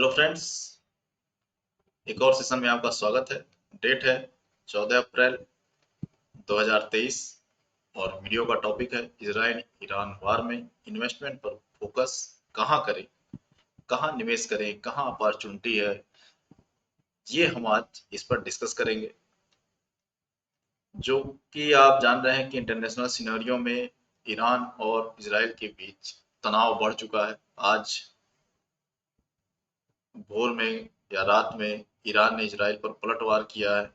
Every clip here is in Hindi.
हेलो फ्रेंड्स, एक और सेशन में आपका स्वागत है। डेट है 14 अप्रैल 2023 और वीडियो का टॉपिक है इजराइल ईरान वार में इन्वेस्टमेंट पर फोकस कहाँ करें, कहाँ निवेश करें, कहाँ अपॉर्चुनिटी है। ये हम आज इस पर डिस्कस करेंगे। जो कि आप जान रहे हैं कि इंटरनेशनल सिनेरियो में ईरान और इजराइल के बीच तनाव बढ़ चुका है। आज भोर में या रात में ईरान ने इजराइल पर पलटवार किया है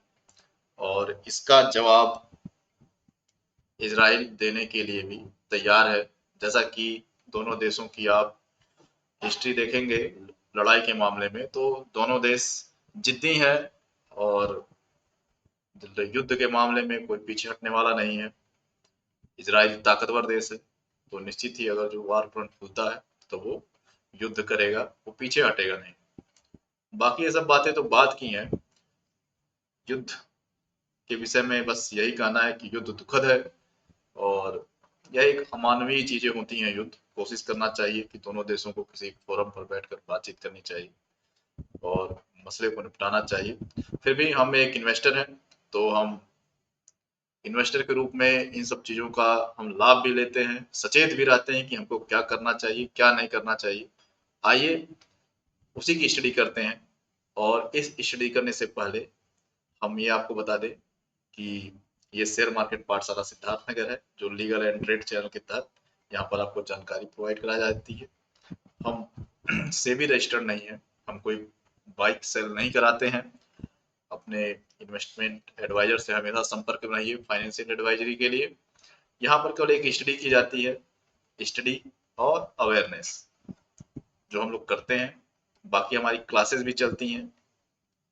और इसका जवाब इजराइल देने के लिए भी तैयार है। जैसा कि दोनों देशों की आप हिस्ट्री देखेंगे लड़ाई के मामले में, तो दोनों देश जिद्दी है और युद्ध के मामले में कोई पीछे हटने वाला नहीं है। इजराइल ताकतवर देश है, तो निश्चित ही अगर जो वार फ्रंट खुलता है तो वो युद्ध करेगा, वो पीछे हटेगा नहीं। बाकी ये सब बातें तो बात की हैं। युद्ध के विषय में बस यही कहना है कि युद्ध दुखद है और यह एक अमानवीय चीजें होती हैं। युद्ध कोशिश करना चाहिए कि दोनों देशों को किसी फोरम पर बैठकर बातचीत करनी चाहिए और मसले को निपटाना चाहिए। फिर भी हम एक इन्वेस्टर हैं, तो हम इन्वेस्टर के रूप में इन सब चीजों का हम लाभ भी लेते हैं, सचेत भी रहते हैं कि हमको क्या करना चाहिए, क्या नहीं करना चाहिए। आइए उसी की स्टडी करते हैं। और इस स्टडी करने से पहले हम ये आपको बता दें कि ये शेयर मार्केट पाठशाला सिद्धार्थ नगर है, जो लीगल एंड ट्रेड चैनल के तहत यहाँ पर आपको जानकारी प्रोवाइड कराई जाती है। हम सेबी रजिस्टर्ड नहीं है, हम कोई बाइक सेल नहीं कराते हैं। अपने इन्वेस्टमेंट एडवाइजर से हमेशा संपर्क में रहिए फाइनेंशियल एडवाइजरी के लिए। यहाँ पर केवल एक स्टडी की जाती है, स्टडी और अवेयरनेस जो हम लोग करते हैं। बाकी हमारी क्लासेस भी चलती हैं,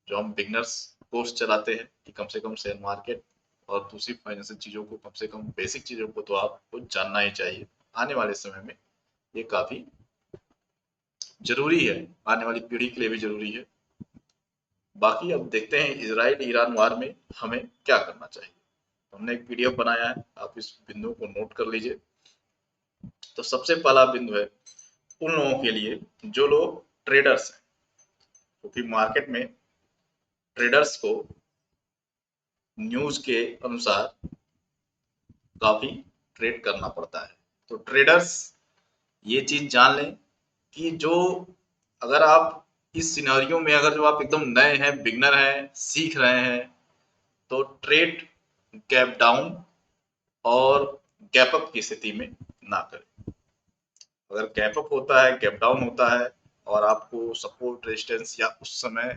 जो हम बिगनर्स कोर्स चलाते हैं कि कम से कम शेयर मार्केट और दूसरी फाइनेंशियल चीज़ों को, कम से कम बेसिक चीज़ों को तो आपको जानना ही चाहिए। आने वाले समय में ये काफ़ी ज़रूरी है, आने वाली पीढ़ी के लिए भी ज़रूरी है। बाकी अब देखते हैं इजराइल ईरान वार में हमें क्या करना चाहिए। हमने एक पीडीएफ बनाया है, आप इस बिंदु को नोट कर लीजिए। तो सबसे पहला बिंदु है उन लोगों के लिए जो लोग ट्रेडर्स हैं, क्योंकि मार्केट में ट्रेडर्स को न्यूज के अनुसार काफी ट्रेड करना पड़ता है। तो ट्रेडर्स ये चीज जान लें कि जो अगर आप इस सिनेरियो में, अगर जो आप एकदम नए हैं, बिगनर हैं, सीख रहे हैं, तो ट्रेड गैप डाउन और गैप अप की स्थिति में ना करें। अगर गैप अप होता है, गैप डाउन होता है और आपको सपोर्ट रेजिस्टेंस या उस समय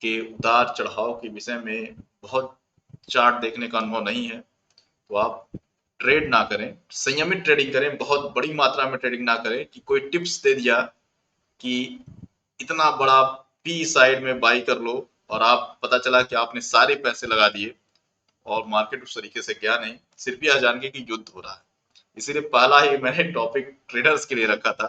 के उतार चढ़ाव के विषय में बहुत चार्ट देखने का अनुभव नहीं है, तो आप ट्रेड ना करें, संयमित ट्रेडिंग करें। बहुत बड़ी मात्रा में ट्रेडिंग ना करें कि कोई टिप्स दे दिया कि इतना बड़ा पी साइड में बाई कर लो और आप पता चला कि आपने सारे पैसे लगा दिए और मार्केट उस तरीके से गया नहीं, सिर्फ यह जान के कि युद्ध हो रहा है। इसीलिए पहला ही मैंने टॉपिक ट्रेडर्स के लिए रखा था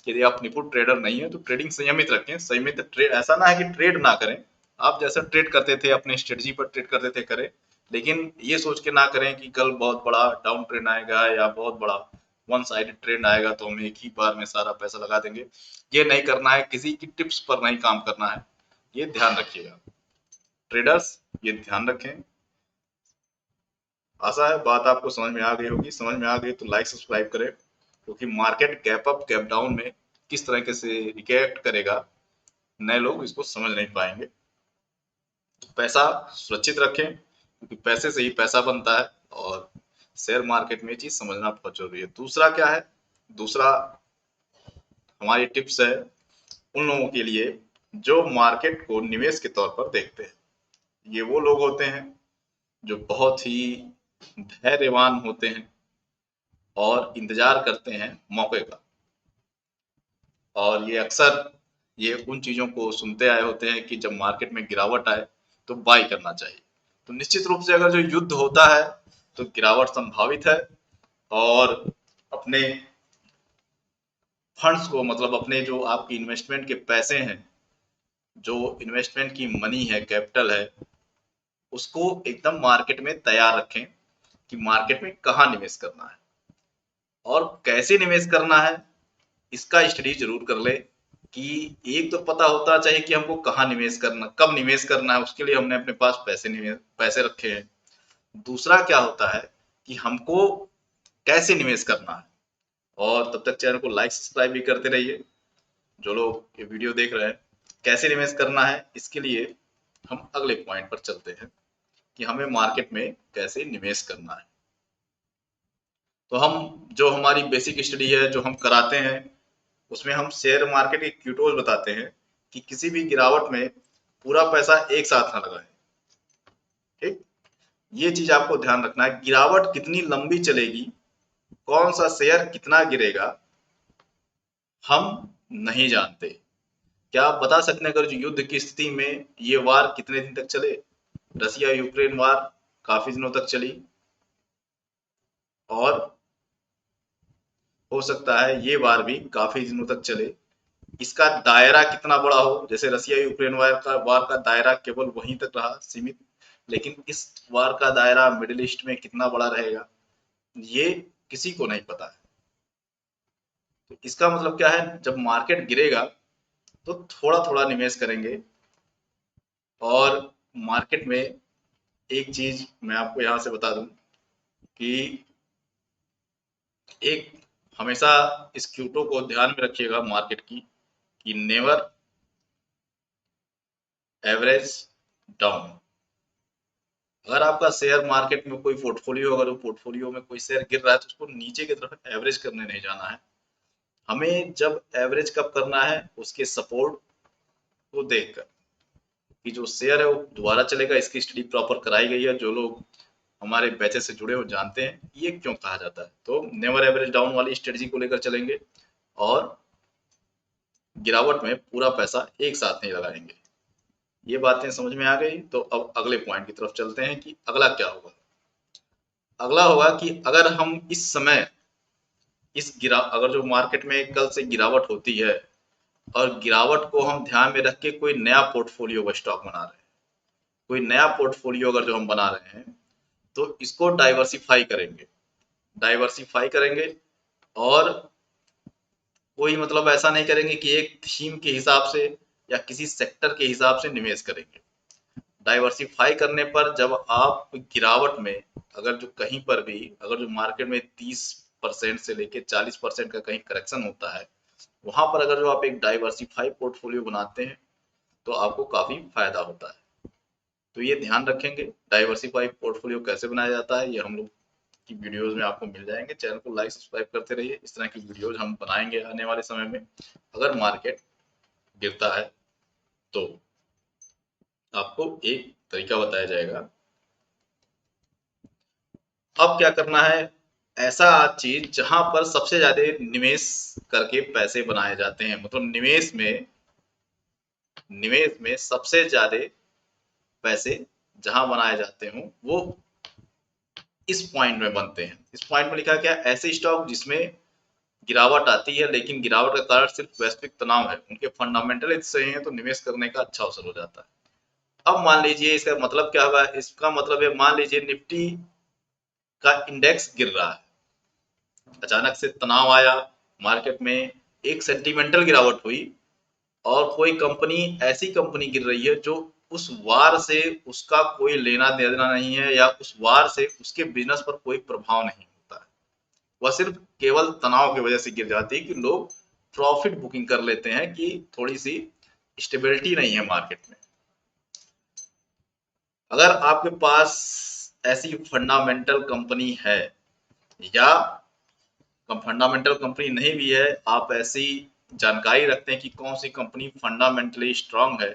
कि यदि आप निपुण ट्रेडर नहीं है तो ट्रेडिंग संयमित रखें। संयमित ट्रेड ऐसा ना है कि ट्रेड ना करें, आप जैसा ट्रेड करते थे अपने स्ट्रेटजी पर ट्रेड करते थे करें, लेकिन ये सोच के ना करें कि कल बहुत बड़ा डाउन ट्रेंड आएगा या बहुत बड़ा वन साइडेड ट्रेंड आएगा तो हम एक ही बार में सारा पैसा लगा देंगे। ये नहीं करना है, किसी की टिप्स पर नहीं काम करना है, ये ध्यान रखिएगा ट्रेडर्स, ये ध्यान रखें। आशा है बात आपको समझ में आ गई होगी। समझ में आ गई तो लाइक सब्सक्राइब करें, क्योंकि market gap up gap down में किस तरीके से रिएक्ट करेगा नए लोग इसको समझ नहीं पाएंगे। तो पैसा सुरक्षित रखें, क्योंकि पैसे से ही पैसा बनता है और शेयर मार्केट में ये चीज समझना बहुत जरूरी है। दूसरा क्या है, दूसरा हमारी टिप्स है उन लोगों के लिए जो मार्केट को निवेश के तौर पर देखते हैं। ये वो लोग होते हैं जो बहुत ही धैर्यवान होते हैं और इंतजार करते हैं मौके का, और ये अक्सर ये उन चीजों को सुनते आए होते हैं कि जब मार्केट में गिरावट आए तो बाई करना चाहिए। तो निश्चित रूप से अगर जो युद्ध होता है तो गिरावट संभावित है और अपने फंड्स को, मतलब अपने जो आपकी इन्वेस्टमेंट के पैसे हैं, जो इन्वेस्टमेंट की मनी है, कैपिटल है, उसको एकदम मार्केट में तैयार रखें कि मार्केट में कहाँ निवेश करना है और कैसे निवेश करना है, इसका स्टडी जरूर कर ले। कि एक तो पता होता चाहिए कि हमको कहाँ निवेश करना, कब निवेश करना है, उसके लिए हमने अपने पास पैसे रखे हैं। दूसरा क्या होता है कि हमको कैसे निवेश करना है। और तब तक चैनल को लाइक सब्सक्राइब भी करते रहिए। जो लोग ये वीडियो देख रहे हैं, कैसे निवेश करना है, इसके लिए हम अगले पॉइंट पर चलते हैं कि हमें मार्केट में कैसे निवेश करना है। तो हम जो हमारी बेसिक स्टडी है जो हम कराते हैं, उसमें हम शेयर मार्केट के क्यूटोज बताते हैं कि किसी भी गिरावट में पूरा पैसा एक साथ ना लगाएं। ठीक, ये चीज आपको ध्यान रखना है। गिरावट कितनी लंबी चलेगी, कौन सा शेयर कितना गिरेगा, हम नहीं जानते। क्या आप बता सकते हैं अगर जो युद्ध की स्थिति में ये वार कितने दिन तक चले? रसिया यूक्रेन वार काफी दिनों तक चली, और हो सकता है ये वार भी काफी दिनों तक चले। इसका दायरा कितना बड़ा हो, जैसे रसिया यूक्रेन वार का दायरा केवल वहीं तक रहा सीमित, लेकिन इस वार का दायरा मिडिल ईस्ट में कितना बड़ा रहेगा, ये किसी को नहीं पता है। तो इसका मतलब क्या है, जब मार्केट गिरेगा तो थोड़ा थोड़ा निवेश करेंगे। और मार्केट में एक चीज मैं आपको यहां से बता दूं कि एक हमेशा इस क्यूटो को ध्यान में रखिएगा मार्केट की, कि नेवर एवरेज डाउन। अगर आपका शेयर मार्केट में कोई पोर्टफोलियो, अगर वो पोर्टफोलियो में कोई शेयर गिर रहा है तो उसको नीचे की तरफ एवरेज करने नहीं जाना है। हमें जब एवरेज कब करना है, उसके सपोर्ट को देखकर कि जो शेयर है वो दोबारा चलेगा। इसकी स्टडी प्रॉपर कराई गई है, जो लोग हमारे बैचेस से जुड़े हो जानते हैं ये क्यों कहा जाता है। तो नेवर एवरेज डाउन वाली स्ट्रेटजी को लेकर चलेंगे और गिरावट में पूरा पैसा एक साथ नहीं लगाएंगे। ये बातें समझ में आ गई, तो अब अगले पॉइंट की तरफ चलते हैं कि अगला क्या होगा। अगला होगा कि अगर हम इस समय अगर जो मार्केट में कल से गिरावट होती है और गिरावट को हम ध्यान में रख के कोई नया पोर्टफोलियो का स्टॉक बना रहे हैं, कोई नया पोर्टफोलियो अगर जो हम बना रहे हैं, तो इसको डाइवर्सिफाई करेंगे। और कोई मतलब ऐसा नहीं करेंगे कि एक थीम के हिसाब से या किसी सेक्टर के हिसाब से निवेश करेंगे। डाइवर्सिफाई करने पर जब आप गिरावट में, अगर जो कहीं पर भी, अगर जो मार्केट में 30% से लेके 40% का कहीं करेक्शन होता है, वहां पर अगर जो आप एक डाइवर्सिफाई पोर्टफोलियो बनाते हैं तो आपको काफी फायदा होता है। तो ये ध्यान रखेंगे, डाइवर्सिफाई पोर्टफोलियो कैसे बनाया जाता है ये हम लोग की वीडियोस में आपको मिल जाएंगे। चैनल को लाइक सब्सक्राइब करते रहिए, इस तरह की वीडियोस हम बनाएंगे आने वाले समय में। अगर मार्केट गिरता है तो आपको एक तरीका बताया जाएगा। अब क्या करना है, ऐसा चीज जहां पर सबसे ज्यादा निवेश करके पैसे बनाए जाते हैं, मतलब निवेश में सबसे ज्यादा पैसे जहां बनाए जाते हों, वो इस पॉइंट में बनते हैं। इस पॉइंट में लिखा क्या, ऐसे स्टॉक जिसमें गिरावट आती है लेकिन गिरावट का कारण सिर्फ वैश्विक तनाव है, उनके फंडामेंटल सही है तो निवेश करने का अच्छा अवसर हो जाता है। अब मान लीजिए इसका मतलब क्या हुआ, इसका मतलब है मान लीजिए निफ्टी का इंडेक्स गिर रहा है, अचानक से तनाव आया मार्केट में, एक सेंटिमेंटल गिरावट हुई, और कोई कंपनी, ऐसी कंपनी गिर रही है जो उस वार से उसका कोई लेना देना नहीं है, या उस वार से उसके बिजनेस पर कोई प्रभाव नहीं होता है, वह सिर्फ केवल तनाव की वजह से गिर जाती है कि लोग प्रॉफिट बुकिंग कर लेते हैं कि थोड़ी सी स्टेबिलिटी नहीं है मार्केट में। अगर आपके पास ऐसी फंडामेंटल कंपनी है, या फंडामेंटल कंपनी नहीं भी है, आप ऐसी जानकारी रखते हैं कि कौन सी कंपनी फंडामेंटली स्ट्रांग है।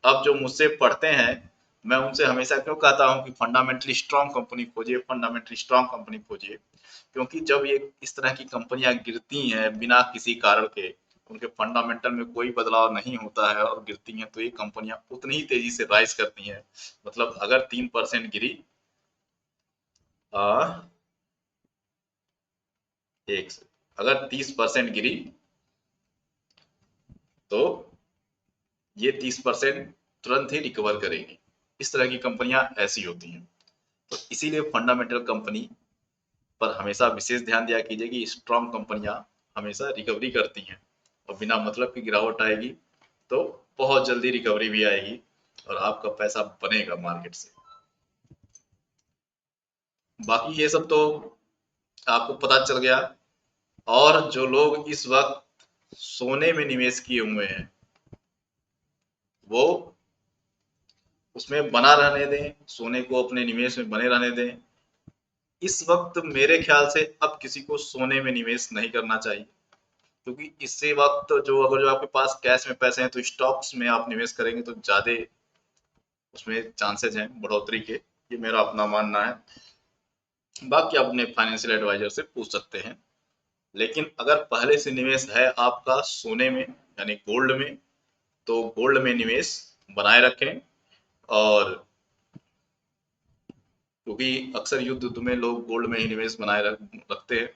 अब जो मुझसे पढ़ते हैं, मैं उनसे हमेशा क्यों कहता हूं कि फंडामेंटली स्ट्रांग कंपनी खोजिए, फंडामेंटली स्ट्रांग कंपनी खोजिए, क्योंकि जब ये इस तरह की कंपनियां गिरती हैं बिना किसी कारण के, उनके फंडामेंटल में कोई बदलाव नहीं होता है और गिरती हैं, तो ये कंपनियां उतनी ही तेजी से राइज करती हैं। मतलब अगर 3% गिरी, आ, एक से अगर 30% गिरी, तो ये 30% तुरंत ही रिकवर करेगी। इस तरह की कंपनियां ऐसी होती हैं। तो इसीलिए फंडामेंटल कंपनी पर हमेशा विशेष ध्यान दिया कीजिए कि स्ट्रॉन्ग कंपनियां हमेशा रिकवरी करती हैं और बिना मतलब की गिरावट आएगी तो बहुत जल्दी रिकवरी भी आएगी और आपका पैसा बनेगा मार्केट से। बाकी ये सब तो आपको पता चल गया। और जो लोग इस वक्त सोने में निवेश किए हुए हैं वो उसमें बना रहने दें, सोने को अपने निवेश में बने रहने दें। इस वक्त मेरे ख्याल से अब किसी को सोने में निवेश नहीं करना चाहिए, क्योंकि इससे वक्त जो आपके पास कैश में पैसे हैं तो स्टॉक्स में आप निवेश करेंगे तो ज्यादा उसमें चांसेस हैं बढ़ोतरी के। ये मेरा अपना मानना है। बाकी आप अपने फाइनेंशियल एडवाइजर से पूछ सकते हैं। लेकिन अगर पहले से निवेश है आपका सोने में यानी गोल्ड में, तो गोल्ड में निवेश बनाए रखें। और क्योंकि अक्सर युद्ध युद्ध में लोग गोल्ड में ही निवेश रखते हैं,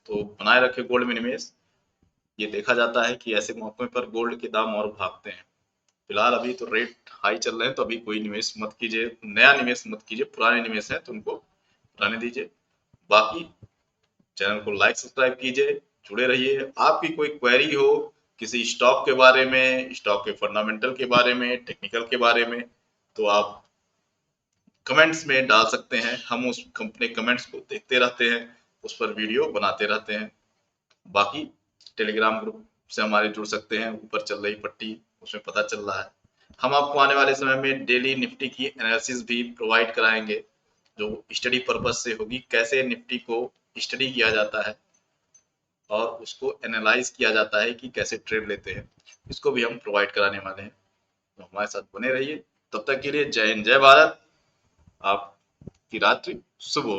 तो बनाए रखे गोल्ड में निवेश। ये देखा जाता है कि ऐसे मौके पर गोल्ड के दाम और भागते हैं। फिलहाल अभी तो रेट हाई चल रहे हैं तो अभी कोई निवेश मत कीजिए, नया निवेश मत कीजिए। पुराने निवेश हैं तो उनको रहने दीजिए। बाकी चैनल को लाइक सब्सक्राइब कीजिए, जुड़े रहिए। आपकी कोई क्वेरी हो किसी स्टॉक के बारे में, स्टॉक के फंडामेंटल के बारे में, टेक्निकल के बारे में, तो आप कमेंट्स में डाल सकते हैं। हम उस अपने कमेंट्स को देखते रहते हैं, उस पर वीडियो बनाते रहते हैं। बाकी टेलीग्राम ग्रुप से हमारे जुड़ सकते हैं, ऊपर चल रही पट्टी उसमें पता चल रहा है। हम आपको आने वाले समय में डेली निफ्टी की एनालिसिस भी प्रोवाइड कराएंगे, जो स्टडी पर्पज से होगी। कैसे निफ्टी को स्टडी किया जाता है और उसको एनालाइज किया जाता है कि कैसे ट्रेड लेते हैं, इसको भी हम प्रोवाइड कराने वाले हैं। तो हमारे साथ बने रहिए। तब तक के लिए जय हिंद, जय भारत। आपकी रात्रि शुभ हो।